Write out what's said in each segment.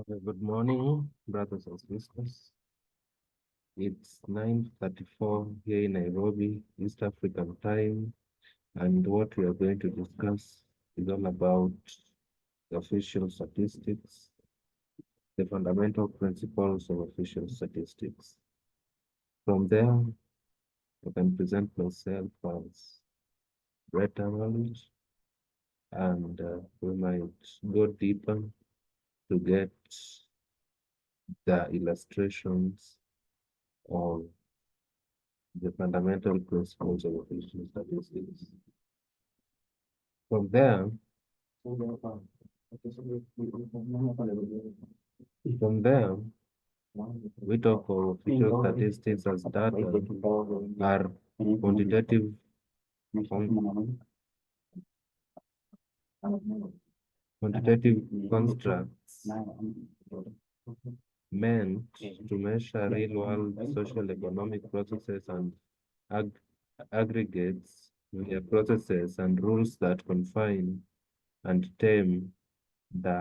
Okay, good morning, brothers and sisters. It's 9:34 here in Nairobi, East African time, and what we are going to discuss is all about the official statistics, the fundamental principles of official statistics. From there, I can present myself as Brett Arnold, and we might go deeper to get the illustrations of the fundamental principles of official statistics. From there, from there, we talk of official statistics as data are quantitative quantitative constructs meant to measure real-world social economic processes and ag aggregates via processes and rules that confine and tame the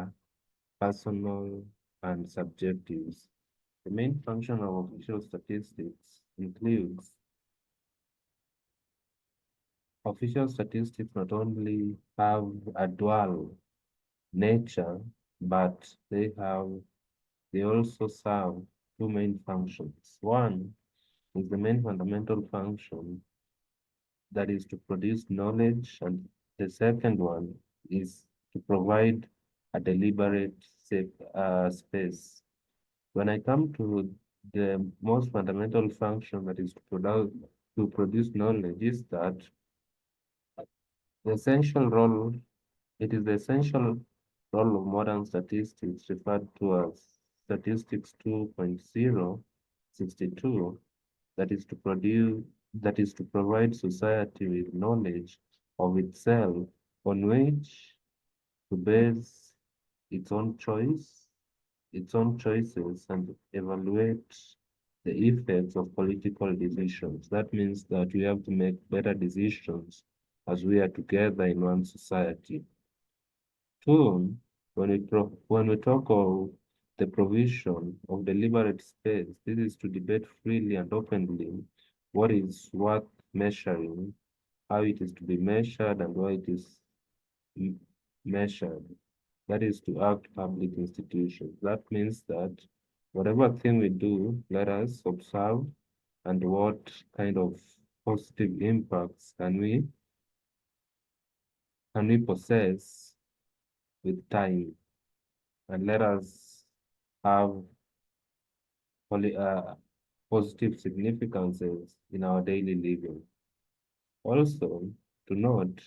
personal and subjectives. The main function of official statistics includes official statistics not only have a dual nature, but they also serve two main functions. One is the main fundamental function, that is to produce knowledge, and the second one is to provide a deliberate safe space. When I come to the most fundamental function, that is to produce knowledge, is that the essential role it is the essential role of modern statistics, referred to as statistics 2.062, that is to produce that is to provide society with knowledge of itself on which to base its own choices, and evaluate the effects of political decisions. That means that we have to make better decisions as we are together in one society. Two, when we talk of the provision of deliberate space, this is to debate freely and openly what is worth measuring, how it is to be measured, and why it is measured. That is to act public institutions. That means that whatever thing we do, let us observe and what kind of positive impacts can we possess with time, and let us have positive significances in our daily living. Also, to note,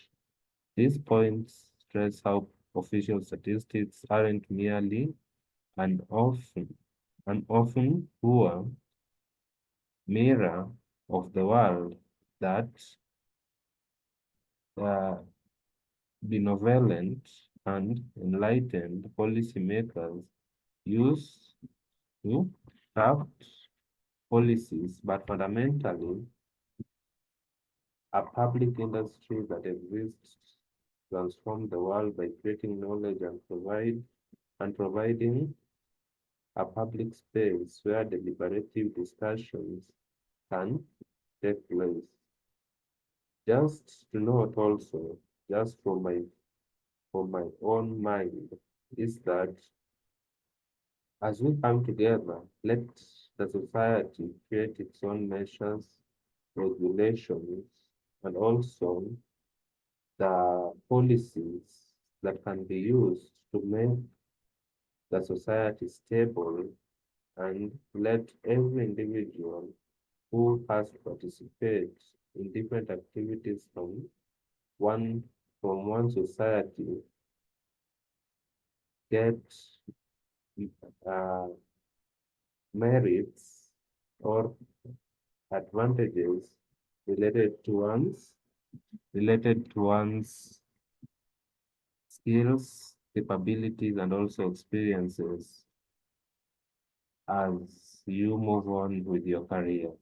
these points stress how official statistics aren't merely an often an often poor mirror of the world that uh, benevolent and enlightened policymakers use to craft policies, but fundamentally a public industry that exists to transform the world by creating knowledge and providing a public space where deliberative discussions can take place. Just to note also, just for my own mind, is that as we come together, let the society create its own measures, regulations, and also the policies that can be used to make the society stable, and let every individual who has to participate in different activities one one society get uh, merits or advantages related to one's skills, capabilities, and also experiences as you move on with your career.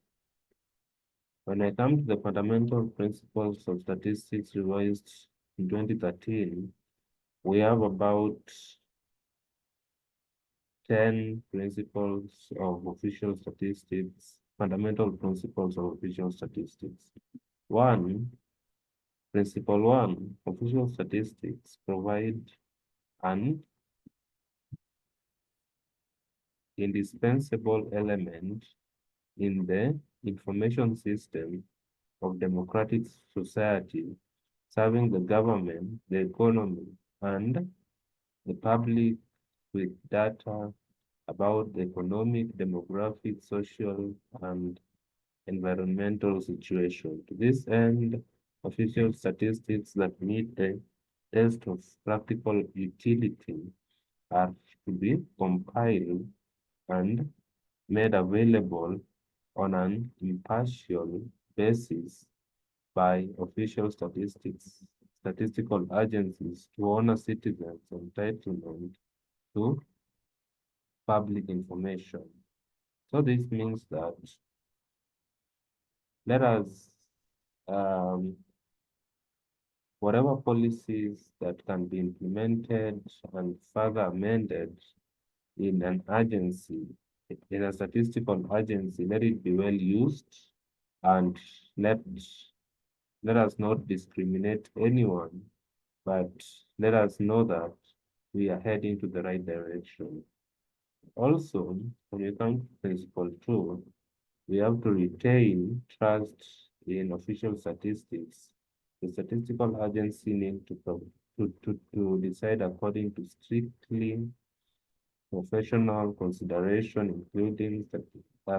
When I come to the fundamental principles of statistics revised in 2013, we have about 10 principles of official statistics, fundamental principles of official statistics. Principle one, official statistics provide an indispensable element in the information system of democratic society, serving the government, the economy, and the public with data about the economic, demographic, social, and environmental situation. To this end, official statistics that meet the test of practical utility are to be compiled and made available on an impartial basis by official statistical agencies to honor citizens' entitlement to public information. So this means that let us, um, whatever policies that can be implemented and further amended in an agency, in a statistical agency, let it be well used, and let let us not discriminate anyone, but let us know that we are heading to the right direction. Also, when we come to principle two, we have to retain trust in official statistics. The statistical agency need to decide according to strictly professional consideration, including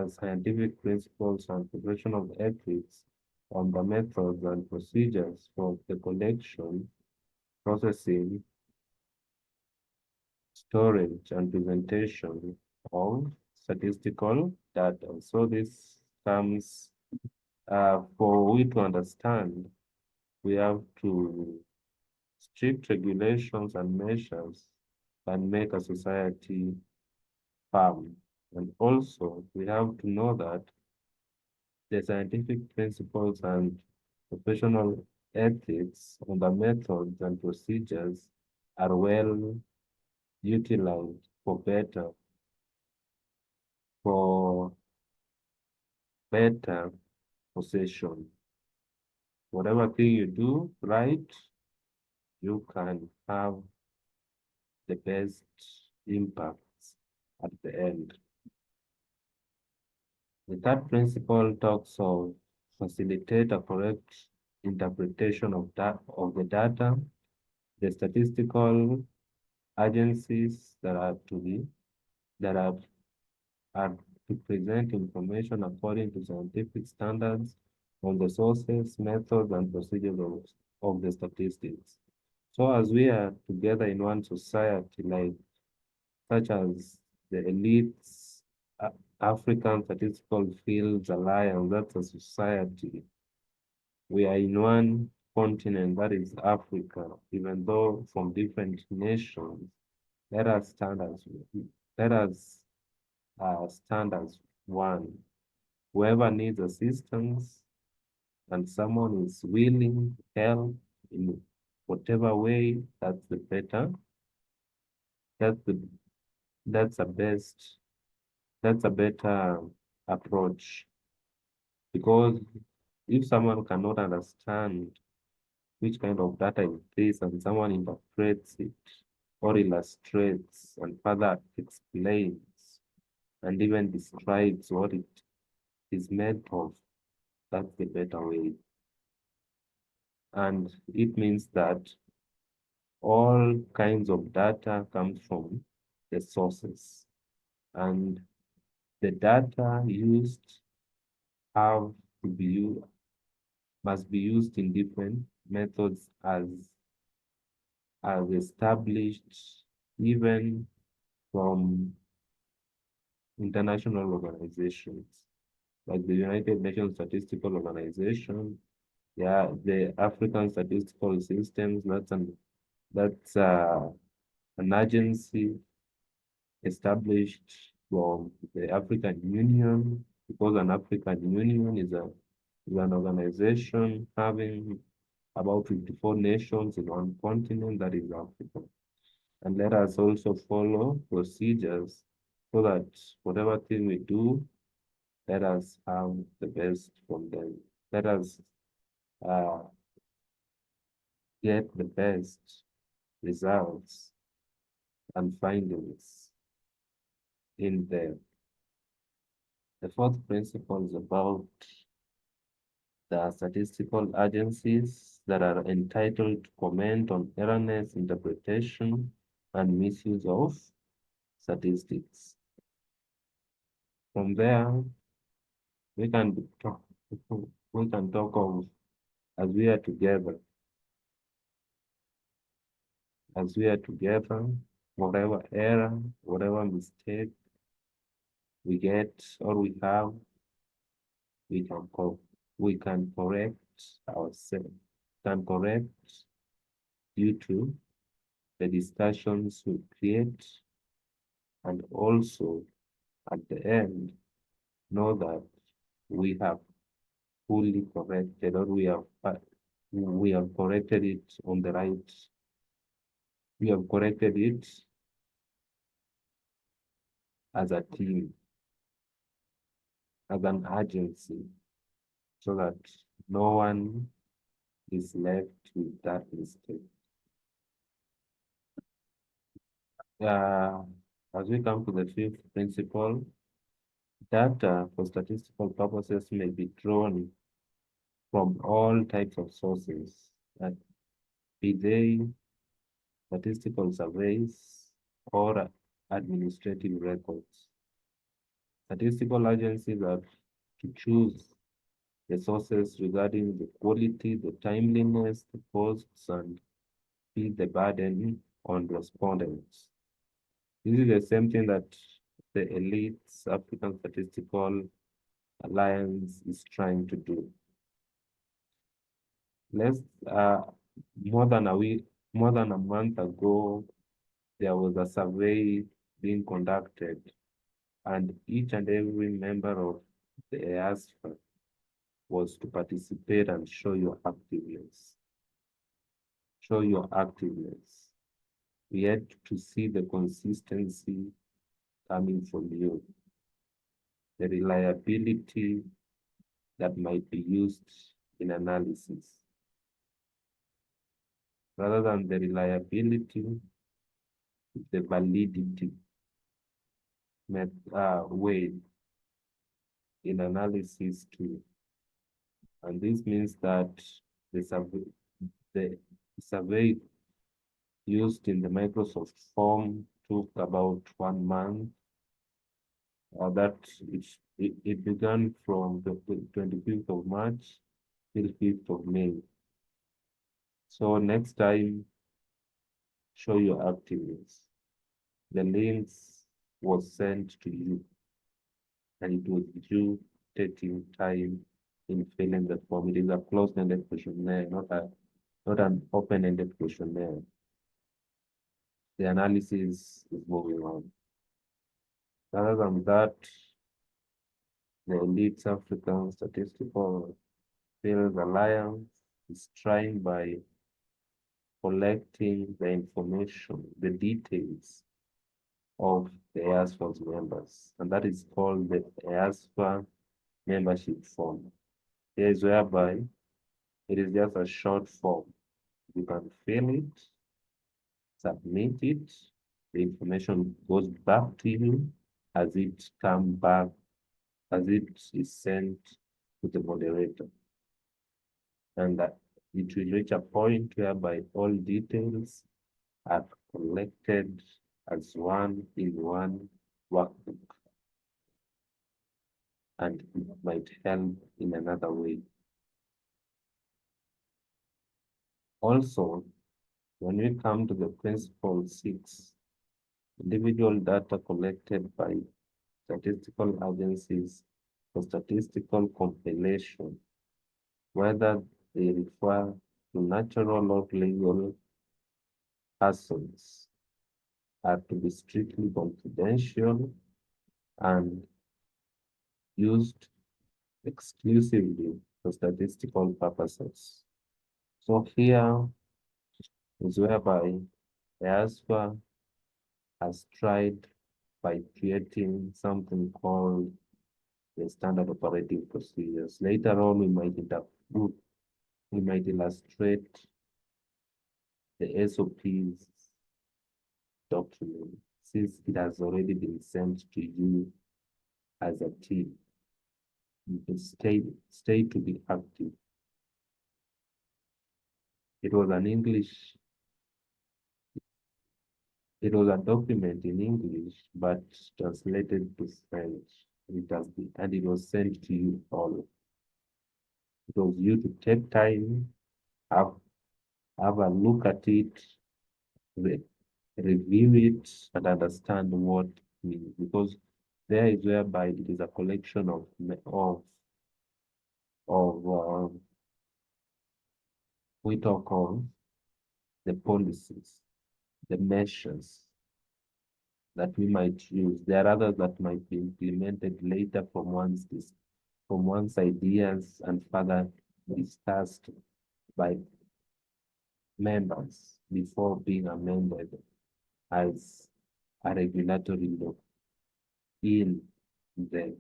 scientific principles and professional ethics on the methods and procedures for the collection, processing, storage, and presentation of statistical data. So this comes for we to understand, we have to strict regulations and measures can make a society firm. And also, we have to know that the scientific principles and professional ethics on the methods and procedures are well utilized for better possession. Whatever thing you do right, you can have the best impacts at the end. The third principle talks of facilitate a correct interpretation of the data. The statistical agencies that are to present information according to scientific standards on the sources, methods, and procedures of the statistics. So as we are together in one society, like such as the elites, African Statistical Fields Alliance, that's a society. We are in one continent, that is Africa, even though from different nations. Let us stand as let us stand as one. Whoever needs assistance and someone is willing to help in whatever way, that's the better. That's the that's a best. That's a better approach, because if someone cannot understand which kind of data is this and someone interprets it or illustrates and further explains and even describes what it is made of, that's the better way. And it means that all kinds of data comes from the sources, and the data used have to be must be used in different methods as established even from international organizations like the United Nations Statistical Organization, yeah, the African Statistical Systems, that's an agency established from the African Union, because an African Union is an organization having about 54 nations in one continent, that is Africa. And let us also follow procedures so that whatever thing we do, let us have the best from them. Let us uh, get the best results and findings in there. The fourth principle is about the statistical agencies that are entitled to comment on erroneous interpretation and misuse of statistics. From there, we can talk, we can talk of as we are together, as we are together, whatever error, whatever mistake we get or we have, we can we can correct ourselves, can correct due to the discussions we create, and also at the end know that we have fully corrected or we have corrected it on the right. We have corrected it as a team, as an agency, so that no one is left with that mistake. Uh, as we come to the fifth principle, data for statistical purposes may be drawn from all types of sources, be they statistical surveys or administrative records. Statistical agencies have to choose the sources regarding the quality, the timeliness, the costs, and feed the burden on respondents. This is the same thing that the Elites African Statistical Alliance is trying to do. Less, more than a week, more than a month ago, there was a survey being conducted, and each and every member of the EASFA was to participate and show your activeness. Show your activeness. We had to see the consistency coming from you, the reliability that might be used in analysis. Rather than the reliability, the validity way in analysis too. And this means that the survey used in the Microsoft form took about 1 month. That it began from the 25th of March till 5th of May. So next time, show your activeness. The links was sent to you, and it was you taking time in filling the form. It is a closed-ended questionnaire, not an open-ended questionnaire. The analysis is moving on. Other than that, the Elite African Statistical Field Alliance is trying by collecting the information, the details of the EASFA's members, and that is called the EASFA membership form. Here is whereby it is just a short form. You can fill it, submit it, the information goes back to you as it comes back, as it is sent to the moderator. And that it will reach a point whereby all details are collected as one in one workbook. And it might help in another way. Also, when we come to the principle 6, individual data collected by statistical agencies for statistical compilation, whether they refer to natural or legal persons, are to be strictly confidential and used exclusively for statistical purposes. So here is whereby EASFA has tried by creating something called the standard operating procedures. Later on, we might illustrate the SOPs document since it has already been sent to you as a team. You can stay to be active. It was an English, it was a document in English, but translated to French. It has been, and it was sent to you all. It was you to take time, have, have a look at it, re review it, and understand what it means. Because there is whereby it is a collection of we talk of the policies, the measures that we might use. There are others that might be implemented later from one's ideas and further discussed by members before being amended as a regulatory law in the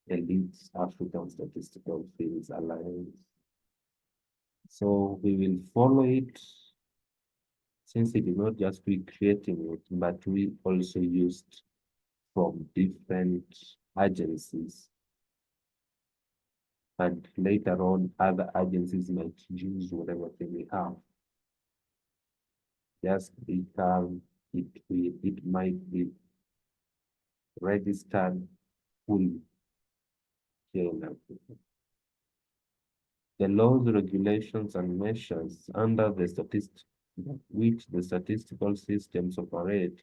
Elite African Statistical Fields Alliance. So we will follow it since it is not just we creating it, but we also used from different agencies. And later on, other agencies might use whatever thing we have. Just become it might be registered fully here in Africa. The laws, regulations, and measures under the which the statistical systems operate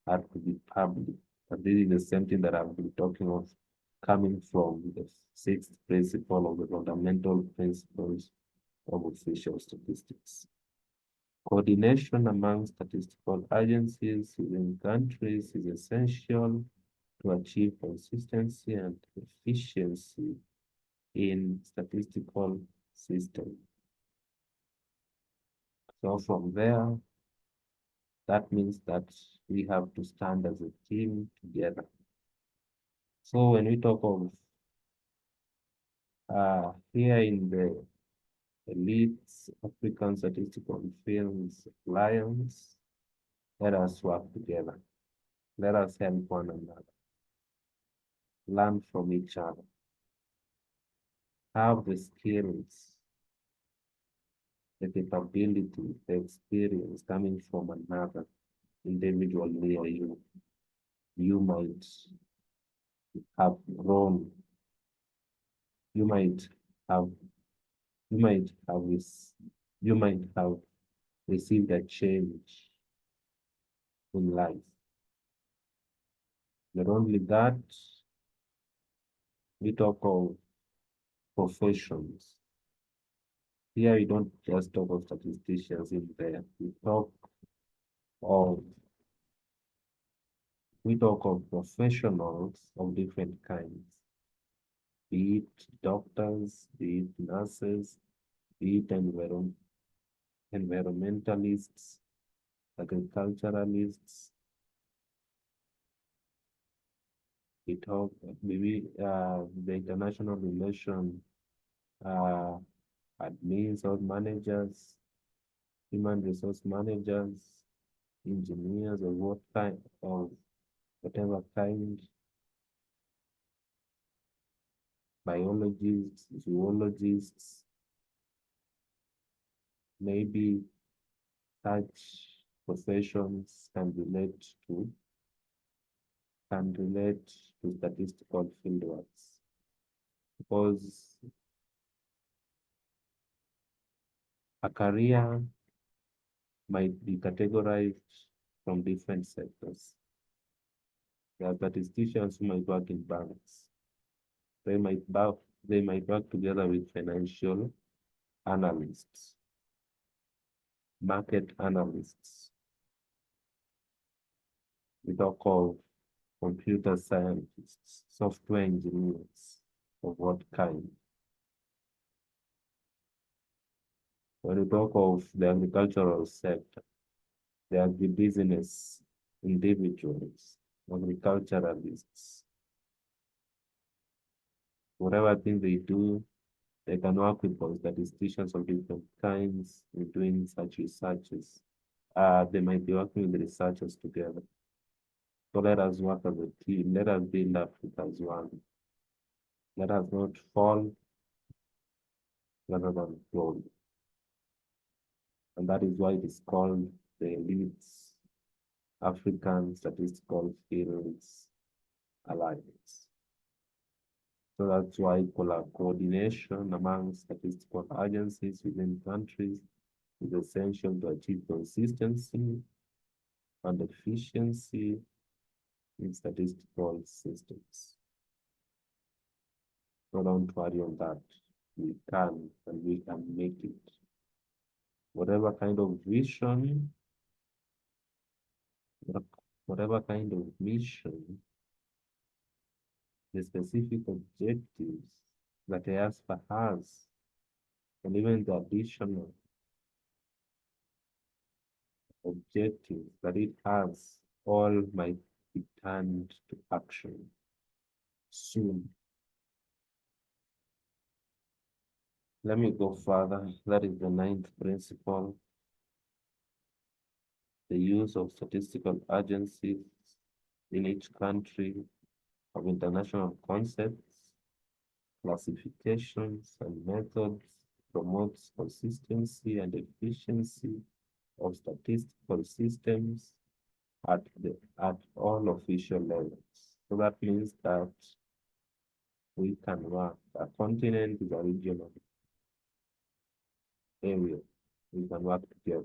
are to be public. And this is the same thing that I've been talking of, coming from the sixth principle of the fundamental principles of official statistics. Coordination among statistical agencies within countries is essential to achieve consistency and efficiency in statistical system. So from there, that means that we have to stand as a team together. So when we talk of here in the Elite African Statistical Fields Alliance, let us work together. Let us help one another. Learn from each other. Have the skills, the capability, the experience coming from another individual near you. You might have grown. You might have you might have this you might have received a change in life. Not only that, we talk of professions. Here we don't just talk of statisticians in there. Of we talk of professionals of different kinds, be it doctors, be it nurses, be it environmentalists, agriculturalists. We talk maybe the international relation admins or managers, human resource managers, engineers of what kind of whatever kind, biologists, zoologists, maybe such professions can relate to statistical fieldworks because a career might be categorized from different sectors. There are statisticians who might work in banks. They might work together with financial analysts, market analysts. We talk of computer scientists, software engineers of what kind. When we talk of the agricultural sector, the agribusiness individuals, agriculturalists. Whatever thing they do, they can work with statisticians of different kinds in doing such researches. They might be working with researchers together. So let us work as a team. Let us build Africa as one. Let us not fall rather than fall. And that is why it is called the Elites African Statistical Fields Alliance. So that's why coordination among statistical agencies within countries is essential to achieve consistency and efficiency in statistical systems. So don't worry on that. We can and we can make it. Whatever kind of vision, whatever kind of mission, the specific objectives that EASFA has, and even the additional objectives that it has, all might be turned to action soon. Let me go further. That is the 9th principle. The use of statistical agencies in each country of international concepts, classifications, and methods promotes consistency and efficiency of statistical systems at all official levels. So that means that we can work. A continent is a regional area. We can work together.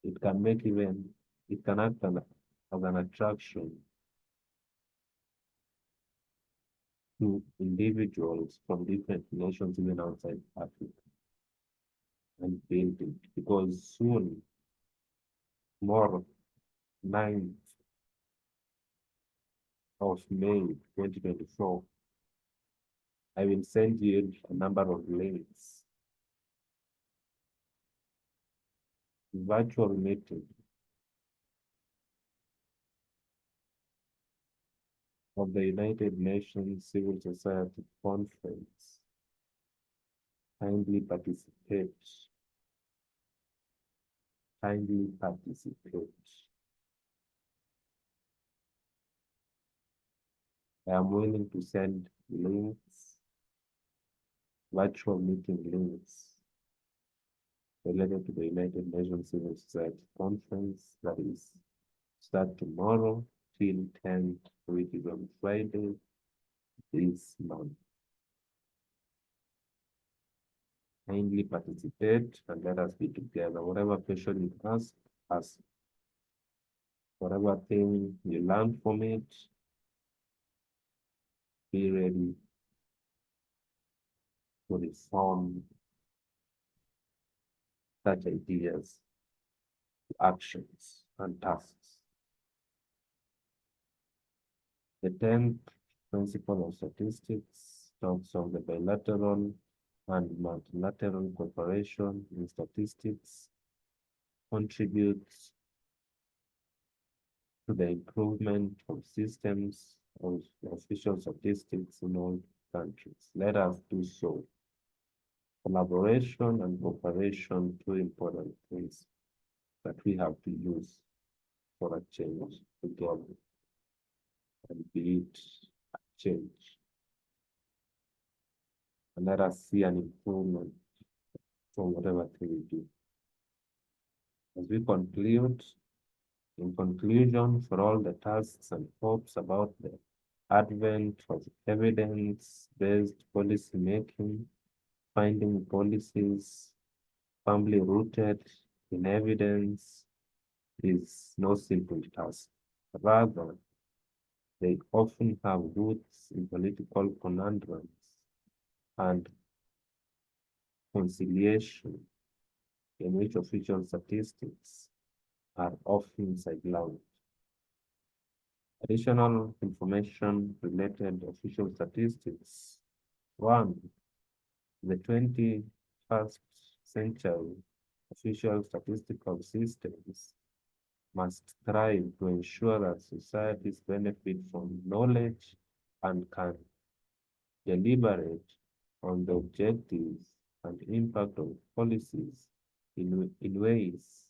It can make it can act as an attraction to individuals from different nations, even outside Africa, and build it. Because soon, tomorrow, 9th of May 2024, I will send you a number of links. Virtual meeting of the United Nations Civil Society Conference. Kindly participate. Kindly participate. I am willing to send links, virtual meeting links related to the United Nations Civil Society Conference that is start tomorrow till 10th, which is on Friday this month. Kindly participate and let us be together. Whatever question you ask. Whatever thing you learn from it, be ready to reform such ideas, actions, and tasks. The 10th principle of statistics talks of the bilateral and multilateral cooperation in statistics contributes to the improvement of systems of official statistics in all countries. Let us do so. Collaboration and cooperation, two important things that we have to use for a change together and be it a change. And let us see an improvement from whatever thing we do. As we conclude, in conclusion, for all the tasks and hopes about the advent of evidence-based policy making, finding policies firmly rooted in evidence is no simple task. Rather, they often have roots in political conundrums and conciliation in which official statistics are often sidelined. Additional information related official statistics. One, the 21st century official statistical systems must strive to ensure that societies benefit from knowledge and can deliberate on the objectives and impact of policies in ways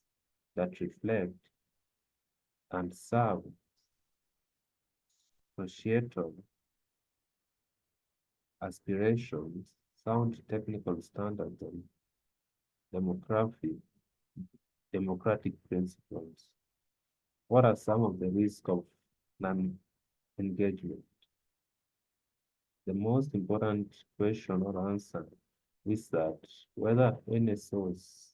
that reflect and serve societal aspirations, sound technical standards, and demographic, democratic principles. What are some of the risks of non-engagement? The most important question or answer is that whether NSOs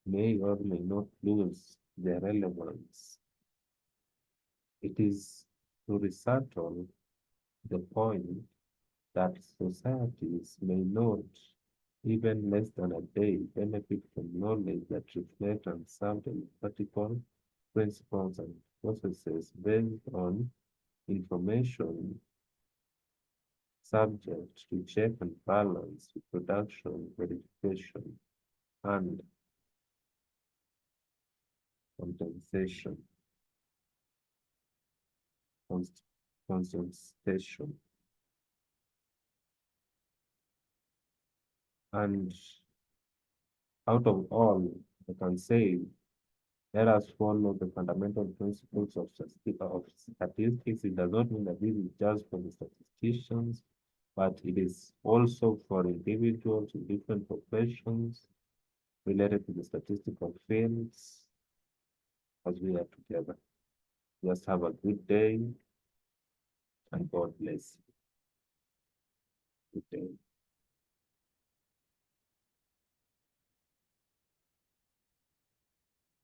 may or may not lose their relevance. It is to resettle the point that societies may not, even less than a day, benefit from knowledge that reflect and serve democratical principles and processes based on information subject to check and balance, reproduction, verification, and compensation, consultation. And out of all, I can say, let us follow the fundamental principles of statistics. It does not mean that this is just for the statisticians, but it is also for individuals in different professions related to the statistical fields as we are together. Just have a good day and God bless you. Good day.